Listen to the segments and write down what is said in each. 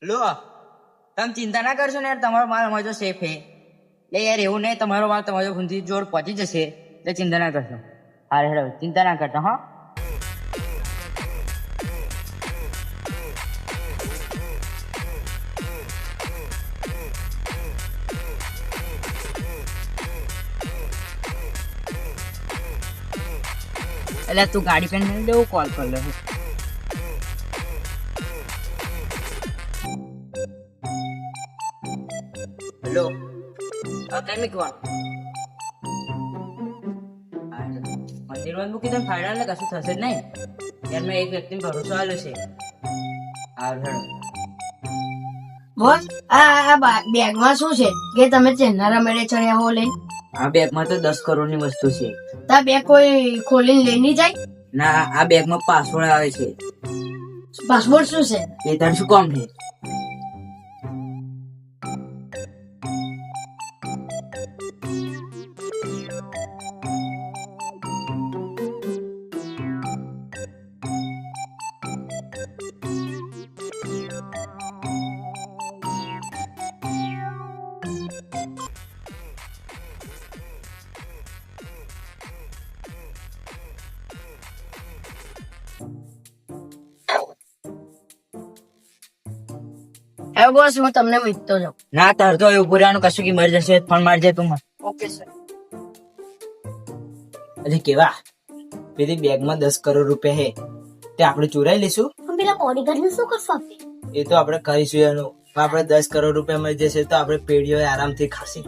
લો, તમે ચિંતા ના કરશો ને યાર, તમારો માલ અમારો જો સેફ હે. એટલે યાર એવું નહીં, તમારો માલ તમારો ખૂનથી જોડ પહોંચી જશે એટલે ચિંતા ના કરશો. હા હેડો, ચિંતા ના કરતા હા. એટલે તું ગાડી પેન નહીં દેવું, કોલ કર લે. હેલો, કઈ મૂકવા મંદિરમાં મૂકી તમે ફાયડા ને કશું થશે જ નહીં યાર. મેં એક વ્યક્તિને ભરોસો આવેલો છે. હા હેડો. બોસ આ બેગમાં શું છે કે તમે ચેન્નારા મેળે ચડ્યા હો લઈને? આ બેગમાં તો 10 કરોડની વસ્તુ છે. તા બેગ કોઈ ખોલીને લઈ નહીં જાય? ના, આ બેગમાં પાસવર્ડ આવે છે. પાસપોર્ટ શું છે? એ તાર શું કામ છે? હવે બોસ હું તમને મૂકતો જાઉં. ના, તાર તો એવું પૂરાનું કશું કે મરી જશે. ફોન મારજે તું મને. Okay sir. અરે કેવા પેલી બેગમાં 10 કરોડ રૂપિયા હે, તે આપણે ચોરાઈ લઈશું. પેલા બોડીગાર્ડ શું કરશો આપણે? એ તો આપણે કરીશું એનું. આપણે 10 કરોડ રૂપિયા મળી જશે તો આપણે પેઢીઓ આરામથી ખાશે.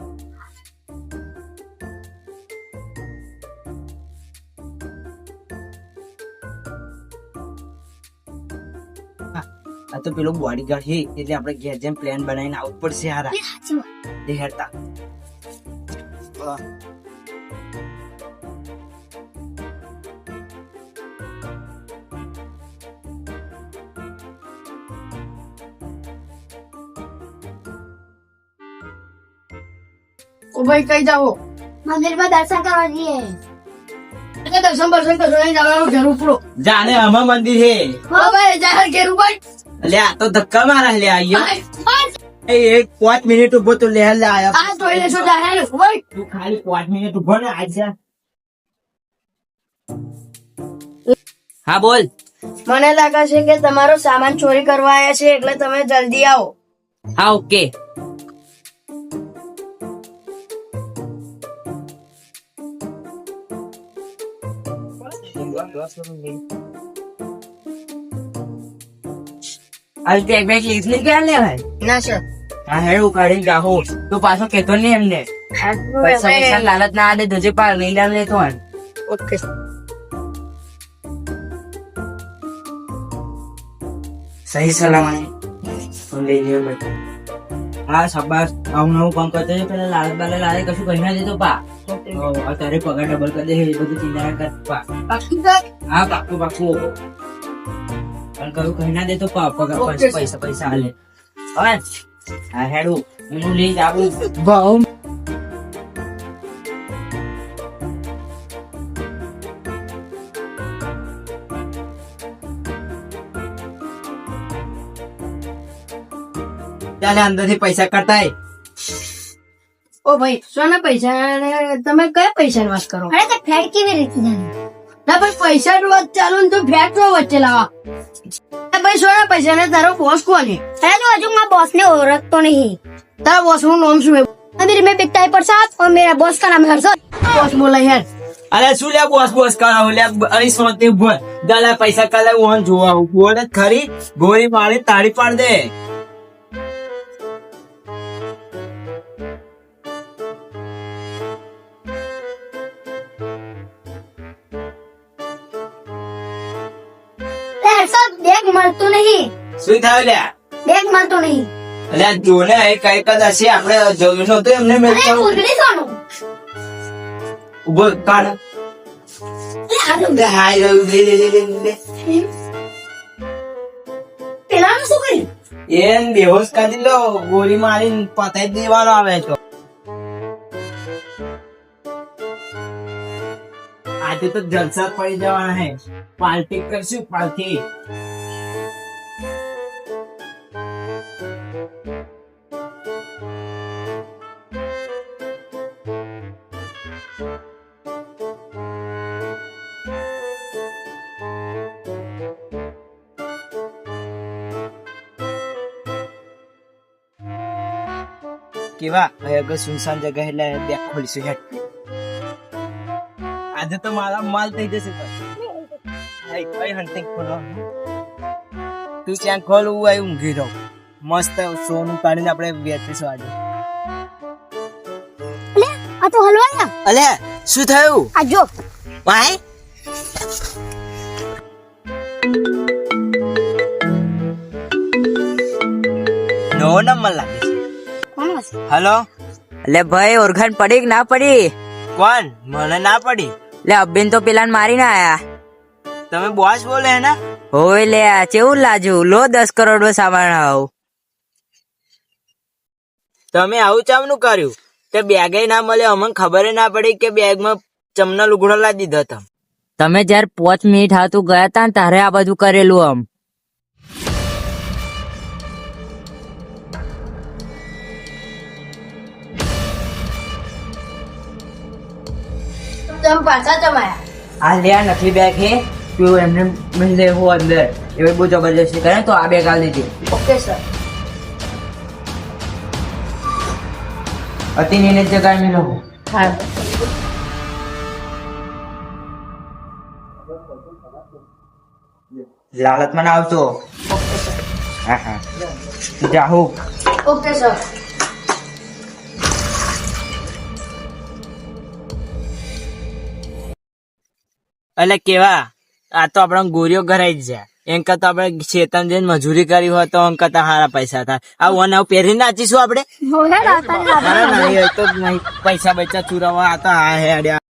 આ તો પેલો બોડીગાર્ડ છે એટલે આપણે ઘેર જેમ પ્લાન બનાવીને આવવું પડશે. હારા દેખાડતા ઓ ભાઈ કઈ જાઓ? મંદિરમાં દર્શન કરવા જઈએ. દર્શન કરશો નહીં જવાનું ઘેર ઉપડો. જાણે આમાં મંદિર છે. હા ભાઈ જાહેર ઘેર ઉપર. એટલે આ તો ધક્કા મારા લે આયો. એક 5 મિનિટ ઉભો તો લે આયા. આ જોઈ લેશો જાહેર ભાઈ. તું ખાલી 5 મિનિટ ઉભો ને આજા. હા બોલ. મને લાગે છે કે તમારો સામાન ચોરી કરવા આવ્યા છે એટલે તમે જલ્દી આવો. હા ઓકે. आज बैग बैग इसलिए क्या ले भाई? ના સર. हाँ है वो गाड़ी जाओ तो पासो कहतो नहीं हमने पैसा पैसा लालच ना आले तुझे पार नहीं डालने तो हन. ઓકે. सही सलामत सुन लीजिए भाई. हाँ शाबाश. આવું નવું કામ કરતો છે. પેલા લાલચ બાલચ લાલે કશું કહી ના દેતો પા. અત્યારે પગાર ડબલ કરી દે. એ બધું ચિંતા ના કર પા. હા પાકું પાકું. પણ કયું કહી ના દેતો પા. પગાર પૈસા પૈસા હાલે. હવે હા હેડું હું લઈ જાવું ભાવ. ચાલે અંદર થી પૈસા કટાય. ઓ ભાઈ સોના પૈસા ને તમે કયા પૈસા ની વાત કરો? અરે તે ફેટ કેવી રીતે જાણી? ના ભાઈ પૈસા ની વાત ચાલુ ને તું ફેટ નો વચ્ચે લાવા. ભાઈ સોના પૈસા ને તારો બોસ કોને? અરે તું હજુ મારા બોસ ને ઓળખતો नहीं. તારા બોસ નું નામ શું? अमीर में बिकता है प्रसाद और मेरा बॉस का नाम है हर्षद. બોસ બોલા યાર. અરે શું લે બોસ બોસ કરાવ લે. અહીં સોતે બોલ દાલા પૈસા કાલે ઓન જોવા બોલ જ ખરી. ગોળી મારી તાળી પાડ દે. हर्षद बैग મળતું नहीं. શું થાય લે? बैग મળતું नहीं. એટલે જોને એ કઈ કદાચ આપણે જોયું નતું એમને મેં અરે ઉલડી સોનું. ઉભો કાઢ. હાય લે લે લે લે. પેલાનું શું કર્યું? એન બેહોશ કરી લો. ગોળી મારીને પતાઈ દેવાનો આવે તો. આજે તો જલસા પડી જવાના હે. પાર્ટી કરશું પાર્ટી. કેવા હવે અગર સુનસાન જગ્યા એટલે બેગ ખોલીશું હેડ. આજે તો મારા માલ થઈ જશે કઈ હંટિંગ ખોલો તું ત્યાં ખોલ હું આવી ઊંઘી રહું મસ્ત સોનું પાડીને આપણે બેઠીશું આજે. આ તો હલવાયા. અલે શું થયું આ જો ભાઈ? નવો નંબર લાગે છે. કોણ હશે? હલો એટલે ભાઈ ઓળખાણ પડી કે ના પડી? કોણ? મને ના પડી. એટલે અબેન તો પેલા મારીને આયા. તમે બોસ બોલે હે ને? હોય લે કેવું લાજુ લો 10 કરોડ નો સામાન આવ. તમે આવું ચામનું કર્યું તે બેગે ના મળે અમને ખબર ના પડી કે બેગમાં ચમના લુગડો લાદી દીધો તમે. તમે જયારે 5 મિનિટ હાથું ગયા તા ને તારે આ બધું કરેલું આમ. તમે પાછા જમાયા. આ લે આ નકલી બેગ હે તું એમને મિલ લેવું અંદર એ બહુ જબરજસ્તી કરે તો આ બેગ આ લીધી. Okay sir. અતિની એને જગ્યાએ મિલો. હા. લાલચમાં ના આવતો. હા હા જાહુ. Okay sir. એટલે કેવા આ તો આપણા ગોરીઓ ઘરાઈ જ જાય એમ કરતા આપણે શેતન જઈને મજૂરી કરી હોય તો એમ કરતા સારા પૈસા થાય. આ વન આવ પહેરી નાચીશું આપણે. હોયા રાતા અરે નહીં, એ તો નહીં પૈસા બૈસા ચુરાવા આ તો આ હેડ્યા